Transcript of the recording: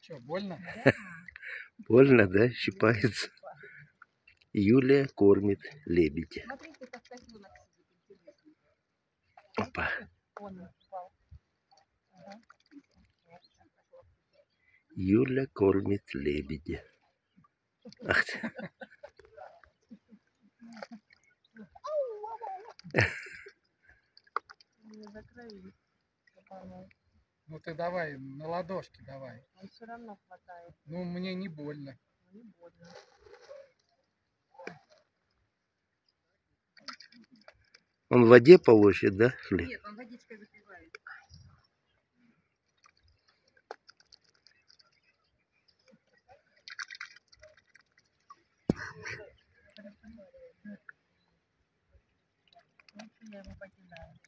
Что, больно? Больно, да? Щипается. Юлия кормит лебедя. Опа. Юля кормит лебедя. Ах ты. Ну ты давай, на ладошки давай. Он все равно хватает. Ну, мне не больно. Не больно. Он в воде полощет, да, хлеб? Нет, он водичкой запивает. Я его покидаю.